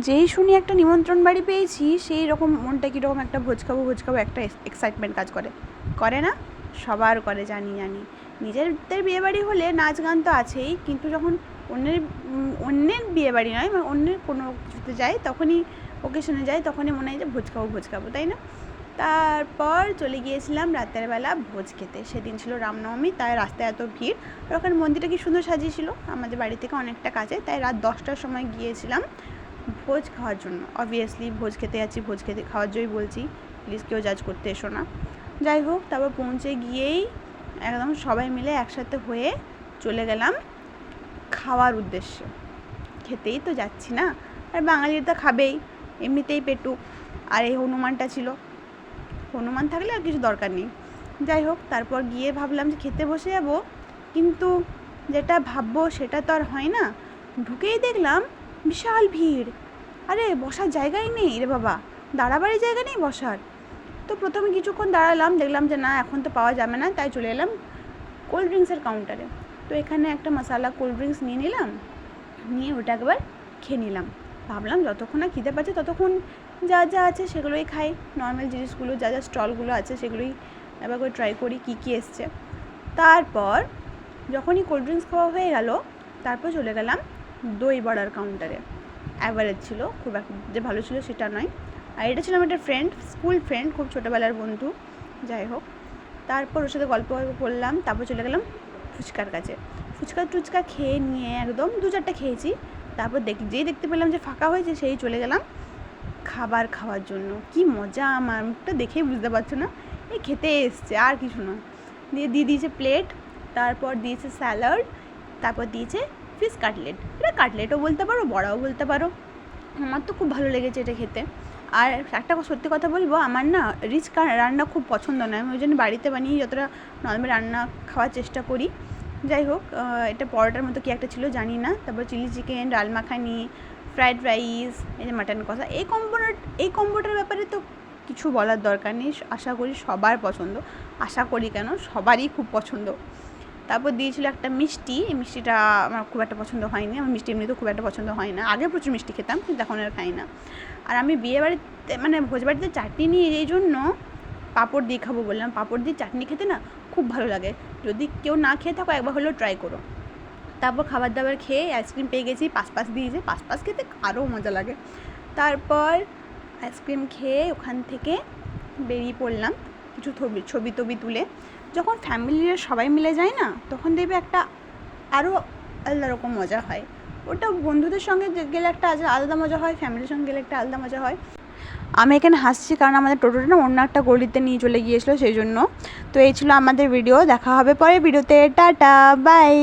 যেই শুনি একটা নিমন্ত্রণ বাড়ি পেয়েছি সেই রকম মনটা কীরকম একটা ভোজ খাবো একটা এক্সাইটমেন্ট কাজ করে না? সবার করে, জানি নিজেদের বিয়েবাড়ি হলে নাচ গান তো আছেই, কিন্তু যখন অন্যের বিয়েবাড়ি নয়, মানে অন্যের কোনো কিছুতে যাই, তখনই ওকেশনে যাই, তখনই মনে হয় যে ভোজ খাবো, তাই না? তারপর চলে গিয়েছিলাম রাতের বেলা ভোজ খেতে। সেদিন ছিল রামনবমী, তাই রাস্তায় এত ভিড়। আর ওখানে মন্দিরটা কি সুন্দর সাজিয়েছিল, আমাদের বাড়ি থেকে অনেকটা কাছে, তাই রাত 10টার সময় গিয়েছিলাম ভোজ খাওয়ার জন্য। অবভিয়াসলি ভোজ খেতে যাচ্ছি, ভোজ খেতে খাওয়ার জন্যই বলছি, প্লিজ কেউ জাজ করতে এসো না। যাই হোক, তারপর পৌঁছে গিয়েই একদম সবাই মিলে একসাথে হয়ে চলে গেলাম খাওয়ার উদ্দেশ্যে। খেতেই তো যাচ্ছি না, আর বাঙালির তো খাবেই, এমনিতেই পেটু। আর এই হনুমানটা ছিল, হনুমান থাকলে আর কিছু দরকার নেই। যাই হোক, তারপর গিয়ে ভাবলাম যে খেতে বসে যাব, কিন্তু যেটা ভাববো সেটা তো আর হয় না। ঢুকেই দেখলাম বিশাল ভিড়, আরে বসার জায়গাই নেই রে বাবা, দাঁড়াবারই জায়গা নেই বসার। তো প্রথমে কিছুক্ষণ দাঁড়ালাম, দেখলাম যে না, এখন তো পাওয়া যাবে না, তাই চলে এলাম কোল্ড ড্রিঙ্কসের কাউন্টারে। তো এখানে একটা মশালা কোল্ড ড্রিঙ্কস নিয়ে নিলাম, নিয়ে ওটা একবার খেয়ে নিলাম। ভাবলাম যতক্ষণ না খিদে পাচ্ছে ততক্ষণ যা যা আছে সেগুলোই খাই, নর্মাল জিনিসগুলো যা যা স্টলগুলো আছে সেগুলোই এবার করে ট্রাই করি কী কী এসছে। তারপর যখনই কোল্ড ড্রিঙ্কস খাওয়া হয়ে গেল, তারপর চলে গেলাম দই বড়ার কাউন্টারে। অ্যাভারেজ ছিল, খুব একটা যে ভালো ছিল সেটা নয়। আর এটা ছিল আমার একটা ফ্রেন্ড, স্কুল ফ্রেন্ড, খুব ছোটোবেলার বন্ধু। যাই হোক, তারপর ওর সাথে গল্প করলাম, তারপর চলে গেলাম ফুচকার কাছে। ফুচকা খেয়ে নিয়ে একদম 2-4টা খেয়েছি। তারপর যেই দেখতে পেলাম যে ফাঁকা হয়েছে, সেই চলে গেলাম খাবার খাওয়ার জন্য। কি মজা, আমার মুখটা দেখেই বুঝতে পারছো না, এই খেতে এসছে আর কিছু না। দিয়ে দিয়েছে প্লেট, তারপর দিয়েছে স্যালাড, তারপর দিয়েছে ফিশ কাটলেট। এটা কাটলেটও বলতে পারো, বড়াও বলতে পারো। আমার তো খুব ভালো লেগেছে এটা খেতে। আর একটা সত্যি কথা বলবো, আমার না রিচ রান্না খুব পছন্দ নয়, আমি ওই জন্য বাড়িতে বানিয়ে যতটা নর্মাল রান্না খাওয়ার চেষ্টা করি। যাই হোক, এটা পরোটার মতো কি একটা ছিল জানি না। তারপর চিলি চিকেন, ডাল মাখানি, ফ্রাইড রাইস, এই যে মাটন কষা, এই কম্বোটার ব্যাপারে তো কিছু বলার দরকার নেই। আশা করি সবার পছন্দ, আশা করি কেন, সবারই খুব পছন্দ। তারপর দিয়েছিল একটা মিষ্টি, এই মিষ্টিটা আমার খুব একটা পছন্দ হয়নি। আমার মিষ্টি এমনিতেও খুব একটা পছন্দ হয় না, আগে প্রচুর মিষ্টি খেতাম, কিন্তু এখন আর খাই না। আর আমি বিয়েবাড়িতে মানে ভোজবাড়িতে চাটনি নিয়ে এই জন্য পাঁপড় দিয়ে খাবো বললাম। পাঁপড় দিয়ে চাটনি খেতে না খুব ভালো লাগে, যদি কেউ না খেয়ে থাকো একবার হলেও ট্রাই করো। তারপর খাবার দাবার খেয়ে আইসক্রিম পেয়ে গেছি, পাঁচ দিয়েছে, পাঁচ খেতে আরও মজা লাগে। তারপর আইসক্রিম খেয়ে ওখান থেকে বেরিয়ে পড়লাম কিছু ছবি তুলে। যখন ফ্যামিলির সবাই মিলে যায় না, তখন দেখবে একটা আরও আলাদা রকম মজা হয়। ওটা বন্ধুদের সঙ্গে গেলে একটা আলাদা মজা হয়, ফ্যামিলির সঙ্গে গেলে একটা আলাদা মজা হয়। আমি এখানে হাসছি কারণ আমাদের টোটোটা না অন্য একটা গলিতে নিয়ে চলে গিয়েছিলো, সেই জন্য। তো এই ছিল আমাদের ভিডিও, দেখা হবে পরে ভিডিওতে, টাটা বাই।